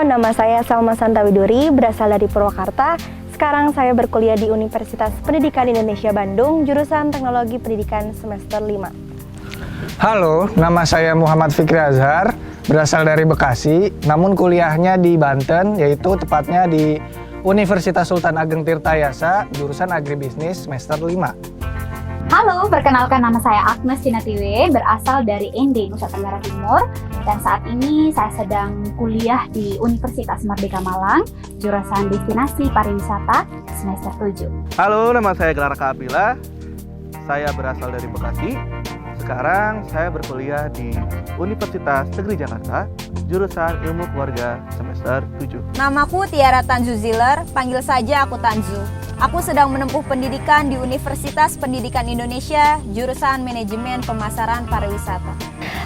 nama saya Salma Santawiduri, berasal dari Purwakarta. Sekarang saya berkuliah di Universitas Pendidikan Indonesia Bandung, jurusan Teknologi Pendidikan semester 5. Halo, nama saya Muhammad Fikri Azhar, berasal dari Bekasi, namun kuliahnya di Banten, yaitu tepatnya di Universitas Sultan Ageng Tirtayasa, jurusan Agribisnis semester 5. Halo, perkenalkan nama saya Agnes Cinatiwe, berasal dari ND Nusa Tenggara Timur, dan saat ini saya sedang kuliah di Universitas Merdeka Malang, jurusan Destinasi Pariwisata semester 7. Halo, nama saya Gelar Kabila, saya berasal dari Bekasi. Sekarang saya berkuliah di Universitas Negeri Jakarta, jurusan Ilmu Keluarga semester 7. Namaku Tiara Tanzu Ziller, panggil saja aku Tanzu. Aku sedang menempuh pendidikan di Universitas Pendidikan Indonesia, jurusan Manajemen Pemasaran Pariwisata.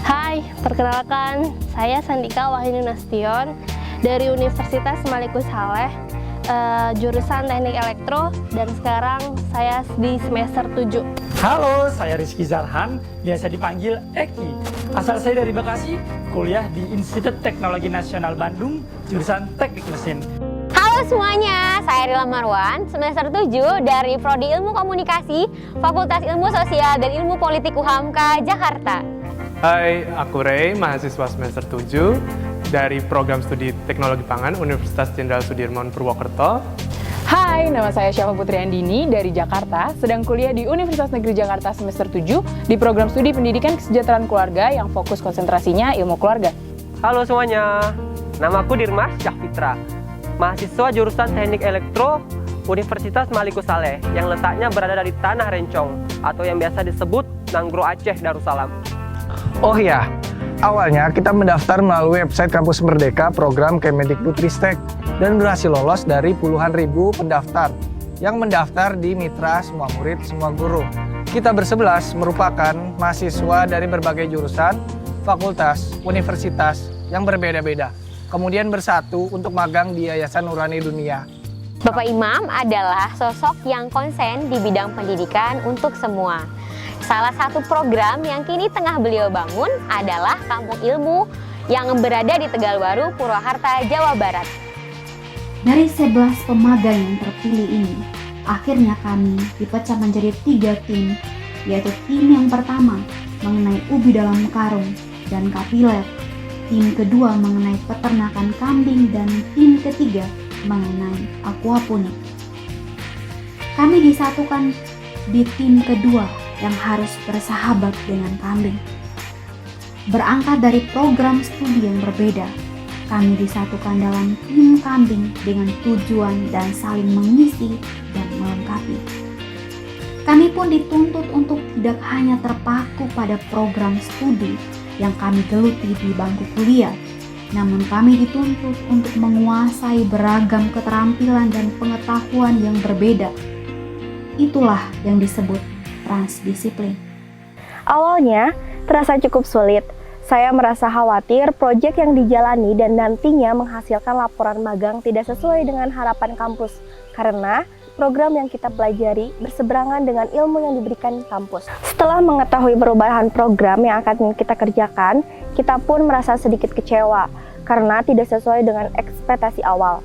Hai, perkenalkan saya Sandika Wahyuni Nasution dari Universitas Malikus Saleh, jurusan Teknik Elektro, dan sekarang saya di semester 7. Halo, saya Rizky Zarhan, biasa dipanggil Eki. Asal saya dari Bekasi, kuliah di Institut Teknologi Nasional Bandung, jurusan Teknik Mesin. Halo semuanya, saya Rila Marwan, semester 7 dari Prodi Ilmu Komunikasi, Fakultas Ilmu Sosial dan Ilmu Politik UHAMKA, Jakarta. Hai, aku Ray, mahasiswa semester 7 dari Program Studi Teknologi Pangan Universitas Jenderal Sudirman Purwokerto. Hai, nama saya Syafa Putri Andini dari Jakarta, sedang kuliah di Universitas Negeri Jakarta semester 7 di Program Studi Pendidikan Kesejahteraan Keluarga yang fokus konsentrasinya ilmu keluarga. Halo semuanya, namaku Dirmas Syahfitra, mahasiswa jurusan Teknik Elektro Universitas Malikus Saleh yang letaknya berada di Tanah Rencong atau yang biasa disebut Nanggro Aceh Darussalam. Oh ya, awalnya kita mendaftar melalui website Kampus Merdeka program Kemendikbudristek dan berhasil lolos dari puluhan ribu pendaftar yang mendaftar di Mitra Semua Murid Semua Guru. Kita bersebelas merupakan mahasiswa dari berbagai jurusan, fakultas, universitas yang berbeda-beda. Kemudian bersatu untuk magang di Yayasan Nurani Dunia. Bapak Imam adalah sosok yang konsen di bidang pendidikan untuk semua. Salah satu program yang kini tengah beliau bangun adalah Kampung Ilmu yang berada di Tegalwaru, Purwakarta, Jawa Barat. Dari 11 pemagang yang terpilih ini, akhirnya kami dipecah menjadi 3 tim, yaitu tim yang pertama mengenai ubi dalam karung dan kapiler, tim kedua mengenai peternakan kambing, dan tim ketiga mengenai aquaponik. Kami disatukan di tim kedua yang harus bersahabat dengan kambing. Berangkat dari program studi yang berbeda, kami disatukan dalam tim kambing dengan tujuan dan saling mengisi dan melengkapi. Kami pun dituntut untuk tidak hanya terpaku pada program studi yang kami geluti di bangku kuliah, namun kami dituntut untuk menguasai beragam keterampilan dan pengetahuan yang berbeda. Itulah yang disebut transdisiplin. Awalnya terasa cukup sulit. Saya merasa khawatir proyek yang dijalani dan nantinya menghasilkan laporan magang tidak sesuai dengan harapan kampus karena program yang kita pelajari berseberangan dengan ilmu yang diberikan kampus. Setelah mengetahui perubahan program yang akan kita kerjakan, kita pun merasa sedikit kecewa karena tidak sesuai dengan ekspektasi awal.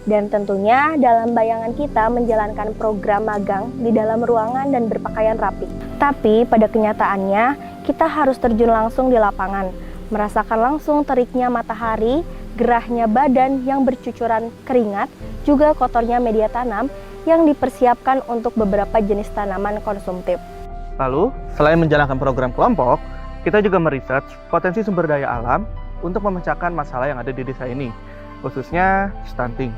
Dan tentunya dalam bayangan kita menjalankan program magang di dalam ruangan dan berpakaian rapi. Tapi pada kenyataannya kita harus terjun langsung di lapangan, merasakan langsung teriknya matahari, gerahnya badan yang bercucuran keringat, juga kotornya media tanam yang dipersiapkan untuk beberapa jenis tanaman konsumtif. Lalu, selain menjalankan program kelompok, kita juga meresearch potensi sumber daya alam untuk memecahkan masalah yang ada di desa ini, khususnya stunting,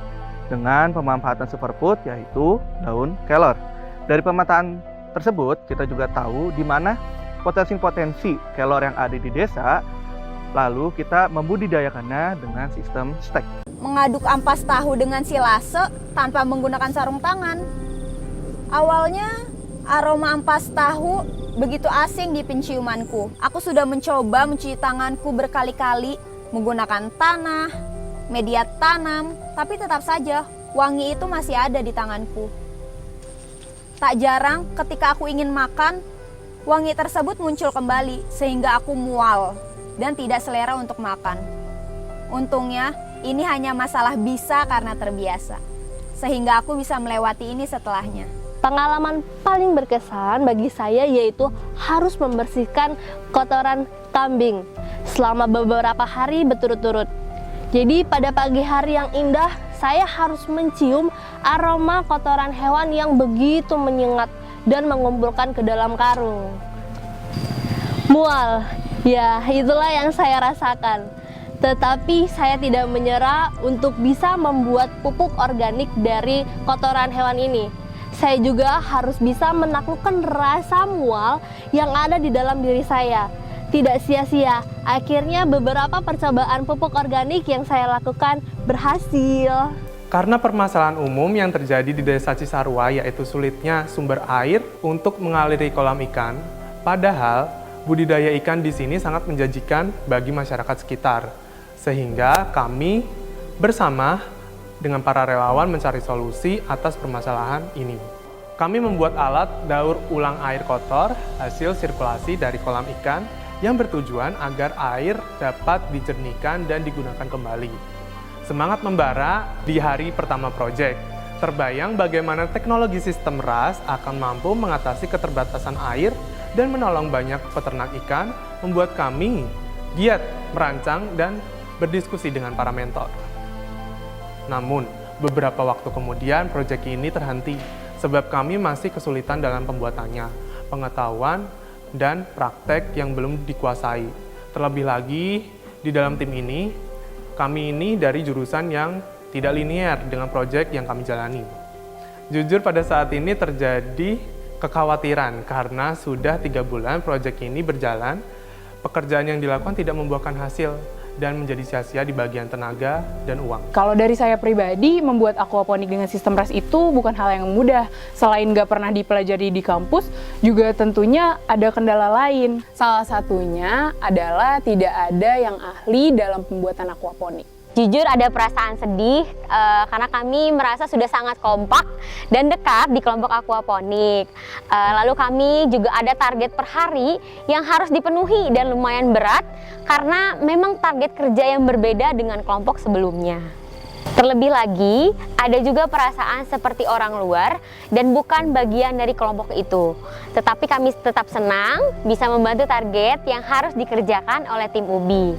dengan pemanfaatan superfood yaitu daun kelor. Dari pemetaan tersebut, kita juga tahu di mana potensi-potensi kelor yang ada di desa, lalu kita membudidayakannya dengan sistem stek. Mengaduk ampas tahu dengan silase tanpa menggunakan sarung tangan. Awalnya aroma ampas tahu begitu asing di penciumanku. Aku sudah mencoba mencuci tanganku berkali-kali menggunakan tanah, media tanam, tapi tetap saja wangi itu masih ada di tanganku. Tak jarang ketika aku ingin makan, wangi tersebut muncul kembali sehingga aku mual dan tidak selera untuk makan. Untungnya Ini hanya masalah bisa karena terbiasa. Sehingga aku bisa melewati ini setelahnya. Pengalaman paling berkesan bagi saya yaitu harus membersihkan kotoran kambing selama beberapa hari berturut-turut. Jadi pada pagi hari yang indah, saya harus mencium aroma kotoran hewan yang begitu menyengat dan mengumpulkan ke dalam karung. Mual, ya itulah yang saya rasakan. Tetapi saya tidak menyerah untuk bisa membuat pupuk organik dari kotoran hewan ini. Saya juga harus bisa menaklukkan rasa mual yang ada di dalam diri saya. Tidak sia-sia, akhirnya beberapa percobaan pupuk organik yang saya lakukan berhasil. Karena permasalahan umum yang terjadi di Desa Cisarua yaitu sulitnya sumber air untuk mengaliri kolam ikan, padahal budidaya ikan di sini sangat menjanjikan bagi masyarakat sekitar. Sehingga kami bersama dengan para relawan mencari solusi atas permasalahan ini. Kami membuat alat daur ulang air kotor hasil sirkulasi dari kolam ikan yang bertujuan agar air dapat dijernihkan dan digunakan kembali. Semangat membara di hari pertama proyek. Terbayang bagaimana teknologi sistem RAS akan mampu mengatasi keterbatasan air dan menolong banyak peternak ikan, membuat kami giat merancang dan berdiskusi dengan para mentor. Namun, beberapa waktu kemudian proyek ini terhenti sebab kami masih kesulitan dalam pembuatannya, pengetahuan, dan praktek yang belum dikuasai. Terlebih lagi, di dalam tim ini, kami ini dari jurusan yang tidak linear dengan proyek yang kami jalani. Jujur pada saat ini terjadi kekhawatiran karena sudah 3 bulan proyek ini berjalan, pekerjaan yang dilakukan tidak membuahkan hasil dan menjadi sia-sia di bagian tenaga dan uang. Kalau dari saya pribadi, membuat aquaponik dengan sistem RAS itu bukan hal yang mudah. Selain nggak pernah dipelajari di kampus, juga tentunya ada kendala lain. Salah satunya adalah tidak ada yang ahli dalam pembuatan aquaponik. Jujur ada perasaan sedih karena kami merasa sudah sangat kompak dan dekat di kelompok aquaponik. Lalu kami juga ada target per hari yang harus dipenuhi dan lumayan berat karena memang target kerja yang berbeda dengan kelompok sebelumnya. Terlebih lagi, ada juga perasaan seperti orang luar dan bukan bagian dari kelompok itu. Tetapi kami tetap senang bisa membantu target yang harus dikerjakan oleh tim UBI.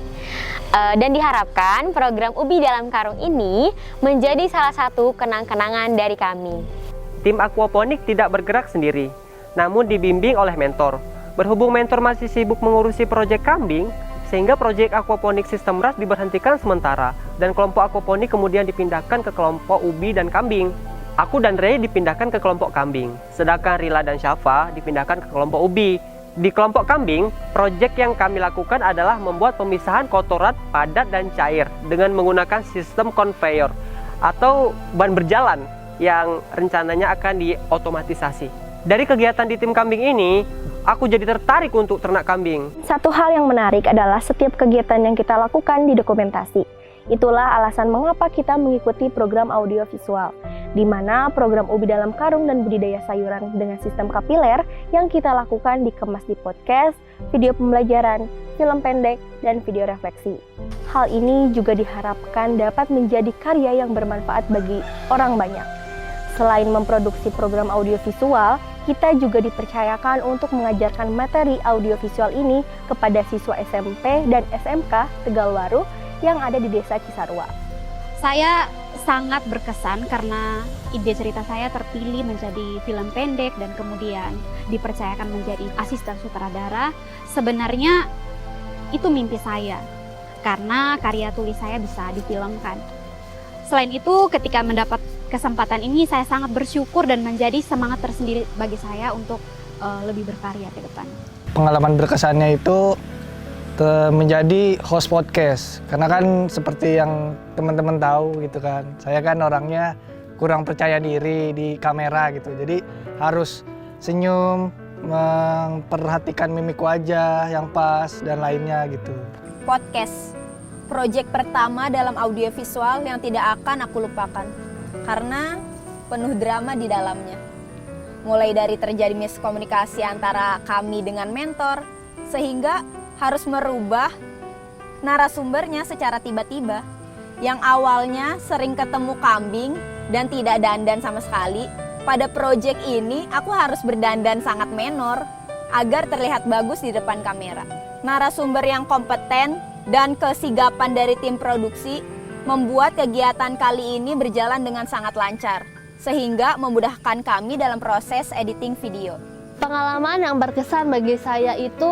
Dan diharapkan program UBI dalam karung ini menjadi salah satu kenang-kenangan dari kami. Tim aquaponik tidak bergerak sendiri, namun dibimbing oleh mentor. Berhubung mentor masih sibuk mengurusi proyek kambing, sehingga proyek aquaponik sistem RAS diberhentikan sementara dan kelompok aquaponik kemudian dipindahkan ke kelompok ubi dan kambing. Aku dan Ray dipindahkan ke kelompok kambing, sedangkan Rila dan Syafa dipindahkan ke kelompok ubi. Di kelompok kambing, proyek yang kami lakukan adalah membuat pemisahan kotoran padat dan cair dengan menggunakan sistem conveyor atau ban berjalan yang rencananya akan diotomatisasi. Dari kegiatan di tim kambing ini, aku jadi tertarik untuk ternak kambing. Satu hal yang menarik adalah setiap kegiatan yang kita lakukan didokumentasi. Itulah alasan mengapa kita mengikuti program audiovisual, di mana program UBI dalam karung dan budidaya sayuran dengan sistem kapiler yang kita lakukan dikemas di podcast, video pembelajaran, film pendek, dan video refleksi. Hal ini juga diharapkan dapat menjadi karya yang bermanfaat bagi orang banyak. Selain memproduksi program audiovisual, kita juga dipercayakan untuk mengajarkan materi audiovisual ini kepada siswa SMP dan SMK Tegalwaru yang ada di Desa Cisarua. Saya sangat berkesan karena ide cerita saya terpilih menjadi film pendek dan kemudian dipercayakan menjadi asisten sutradara. Sebenarnya itu mimpi saya karena karya tulis saya bisa difilmkan. Selain itu, ketika mendapat kesempatan ini saya sangat bersyukur dan menjadi semangat tersendiri bagi saya untuk lebih berkarya ke depan. Pengalaman berkesannya itu menjadi host podcast, karena kan seperti yang teman-teman tahu gitu kan, saya kan orangnya kurang percaya diri di kamera gitu, jadi harus senyum, memperhatikan mimik wajah yang pas dan lainnya gitu. Podcast, proyek pertama dalam audiovisual yang tidak akan aku lupakan karena penuh drama di dalamnya. Mulai dari terjadi miskomunikasi antara kami dengan mentor, sehingga harus merubah narasumbernya secara tiba-tiba. yang awalnya sering ketemu kambing dan tidak dandan sama sekali, pada proyek ini aku harus berdandan sangat menor agar terlihat bagus di depan kamera. Narasumber yang kompeten dan kesigapan dari tim produksi membuat kegiatan kali ini berjalan dengan sangat lancar, sehingga memudahkan kami dalam proses editing video. Pengalaman yang berkesan bagi saya itu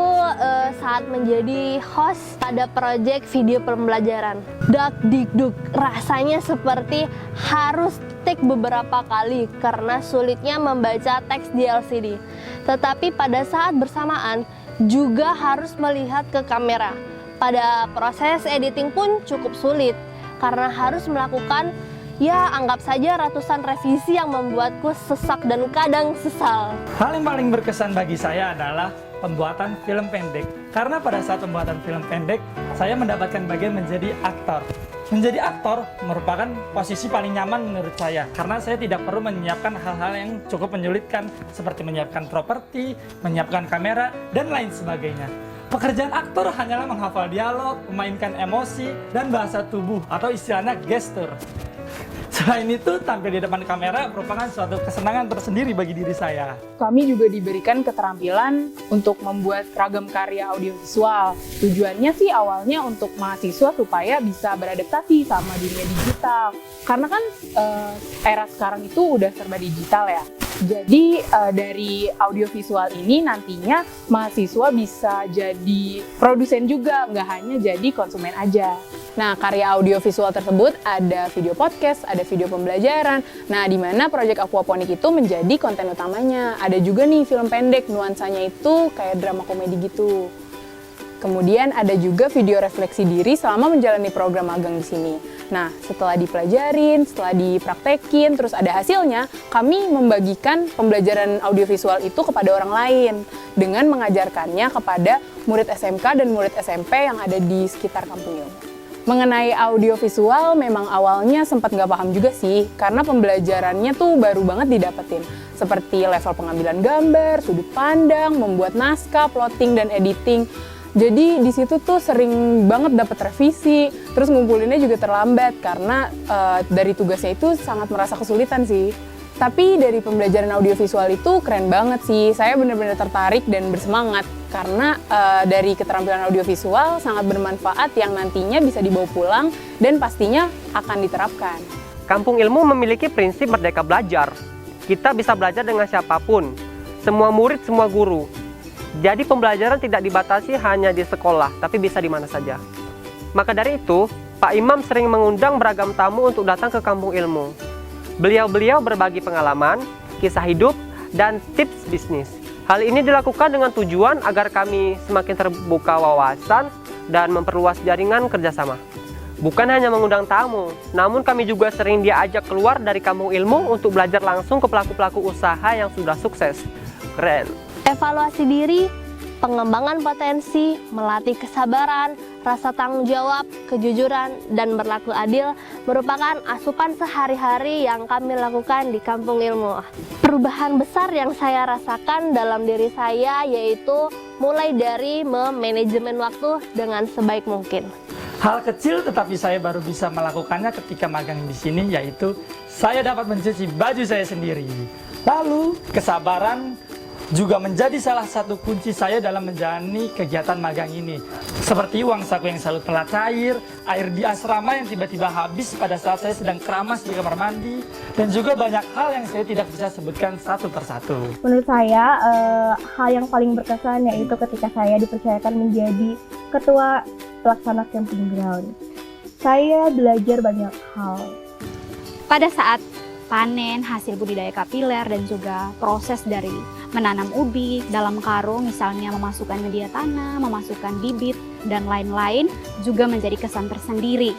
saat menjadi host pada proyek video pembelajaran. Dak dikduk, rasanya seperti harus take beberapa kali karena sulitnya membaca teks di LCD. Tetapi pada saat bersamaan juga harus melihat ke kamera. Pada proses editing pun cukup sulit karena harus melakukan anggap saja ratusan revisi yang membuatku sesak dan kadang sesal. Hal yang paling berkesan bagi saya adalah pembuatan film pendek. Karena pada saat pembuatan film pendek, saya mendapatkan bagian menjadi aktor. Menjadi aktor merupakan posisi paling nyaman menurut saya, karena saya tidak perlu menyiapkan hal-hal yang cukup menyulitkan, seperti menyiapkan properti, menyiapkan kamera, dan lain sebagainya. Pekerjaan aktor hanyalah menghafal dialog, memainkan emosi, dan bahasa tubuh atau istilahnya gestur. Selain itu, tampil di depan kamera merupakan suatu kesenangan tersendiri bagi diri saya. Kami juga diberikan keterampilan untuk membuat ragam karya audiovisual. Tujuannya sih awalnya untuk mahasiswa supaya bisa beradaptasi sama dunia digital. Karena kan era sekarang itu udah serba digital ya. Jadi dari audiovisual ini nantinya mahasiswa bisa jadi produsen juga, nggak hanya jadi konsumen aja. Nah, karya audiovisual tersebut ada video podcast, ada video pembelajaran. Nah, di mana proyek Aquaponik itu menjadi konten utamanya. Ada juga nih film pendek, nuansanya itu kayak drama komedi gitu. Kemudian ada juga video refleksi diri selama menjalani program magang di sini. Nah, setelah dipelajarin, setelah dipraktekin, terus ada hasilnya, kami membagikan pembelajaran audiovisual itu kepada orang lain dengan mengajarkannya kepada murid SMK dan murid SMP yang ada di sekitar kampung ilmu. Mengenai audiovisual memang awalnya sempat nggak paham juga sih, karena pembelajarannya tuh baru banget didapetin. Seperti level pengambilan gambar, sudut pandang, membuat naskah, plotting, dan editing. Jadi di situ tuh sering banget dapat revisi, terus ngumpulinnya juga terlambat karena dari tugasnya itu sangat merasa kesulitan sih. Tapi dari pembelajaran audiovisual itu keren banget sih, saya benar-benar tertarik dan bersemangat karena dari keterampilan audiovisual sangat bermanfaat yang nantinya bisa dibawa pulang dan pastinya akan diterapkan. Kampung Ilmu memiliki prinsip merdeka belajar. Kita bisa belajar dengan siapapun, semua murid, semua guru. Jadi pembelajaran tidak dibatasi hanya di sekolah, tapi bisa di mana saja. Maka dari itu, Pak Imam sering mengundang beragam tamu untuk datang ke Kampung Ilmu. Beliau-beliau berbagi pengalaman, kisah hidup, dan tips bisnis. Hal ini dilakukan dengan tujuan agar kami semakin terbuka wawasan dan memperluas jaringan kerjasama. Bukan hanya mengundang tamu, namun kami juga sering diajak keluar dari Kampung Ilmu untuk belajar langsung ke pelaku-pelaku usaha yang sudah sukses. Keren! Evaluasi diri, pengembangan potensi, melatih kesabaran, rasa tanggung jawab, kejujuran, dan berlaku adil merupakan asupan sehari-hari yang kami lakukan di Kampung Ilmu. Perubahan besar yang saya rasakan dalam diri saya yaitu mulai dari memanajemen waktu dengan sebaik mungkin. Hal kecil tetapi saya baru bisa melakukannya ketika magang di sini, yaitu saya dapat mencuci baju saya sendiri. Lalu, kesabaran juga menjadi salah satu kunci saya dalam menjalani kegiatan magang ini. Seperti uang saku yang selalu telah cair, air di asrama yang tiba-tiba habis pada saat saya sedang keramas di kamar mandi, dan juga banyak hal yang saya tidak bisa sebutkan satu persatu. Menurut saya, hal yang paling berkesan yaitu ketika saya dipercayakan menjadi ketua pelaksana camping ground. Saya belajar banyak hal. Pada saat panen hasil budidaya kapiler dan juga proses dari menanam ubi dalam karung, misalnya memasukkan media tanam, memasukkan bibit, dan lain-lain, juga menjadi kesan tersendiri.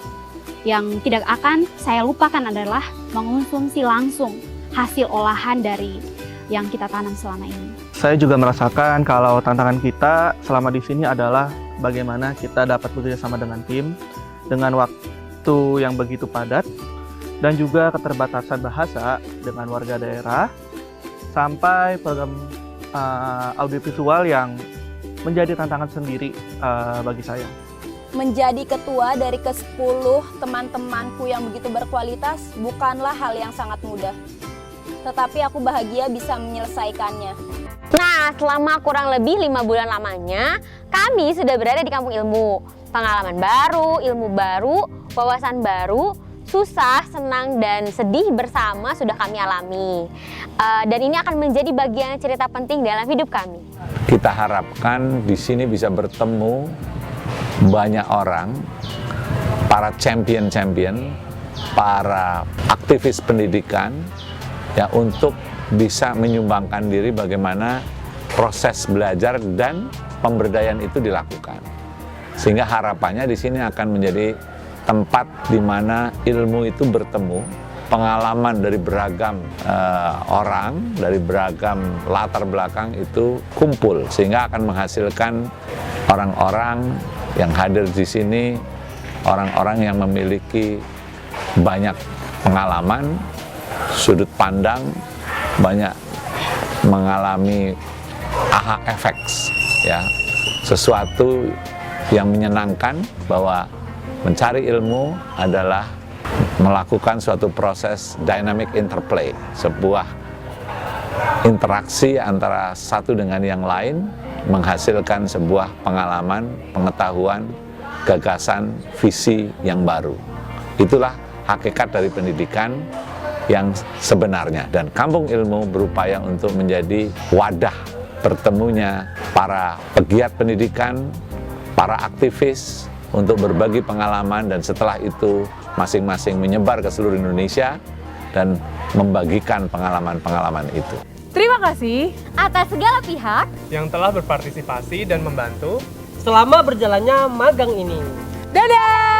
Yang tidak akan saya lupakan adalah mengonsumsi langsung hasil olahan dari yang kita tanam selama ini. Saya juga merasakan kalau tantangan kita selama di sini adalah bagaimana kita dapat bekerja sama dengan tim, dengan waktu yang begitu padat, dan juga keterbatasan bahasa dengan warga daerah, sampai program audiovisual yang menjadi tantangan sendiri bagi saya. Menjadi ketua dari ke-10 teman-temanku yang begitu berkualitas bukanlah hal yang sangat mudah. Tetapi aku bahagia bisa menyelesaikannya. Nah, selama kurang lebih 5 bulan lamanya, kami sudah berada di Kampung Ilmu. Pengalaman baru, ilmu baru, wawasan baru, susah, senang, dan sedih bersama sudah kami alami. Dan ini akan menjadi bagian cerita penting dalam hidup kami. Kita harapkan di sini bisa bertemu banyak orang, para champion-champion, para aktivis pendidikan, ya, untuk bisa menyumbangkan diri bagaimana proses belajar dan pemberdayaan itu dilakukan. Sehingga harapannya di sini akan menjadi tempat di mana ilmu itu bertemu, pengalaman dari beragam orang, dari beragam latar belakang itu kumpul, sehingga akan menghasilkan orang-orang yang hadir di sini, orang-orang yang memiliki banyak pengalaman, sudut pandang, banyak mengalami aha effects, ya, sesuatu yang menyenangkan bahwa mencari ilmu adalah melakukan suatu proses dynamic interplay, sebuah interaksi antara satu dengan yang lain, menghasilkan sebuah pengalaman, pengetahuan, gagasan, visi yang baru. Itulah hakikat dari pendidikan yang sebenarnya. Dan Kampung Ilmu berupaya untuk menjadi wadah bertemunya para pegiat pendidikan, para aktivis untuk berbagi pengalaman, dan setelah itu masing-masing menyebar ke seluruh Indonesia dan membagikan pengalaman-pengalaman itu. Terima kasih atas segala pihak yang telah berpartisipasi dan membantu selama berjalannya magang ini. Dadah!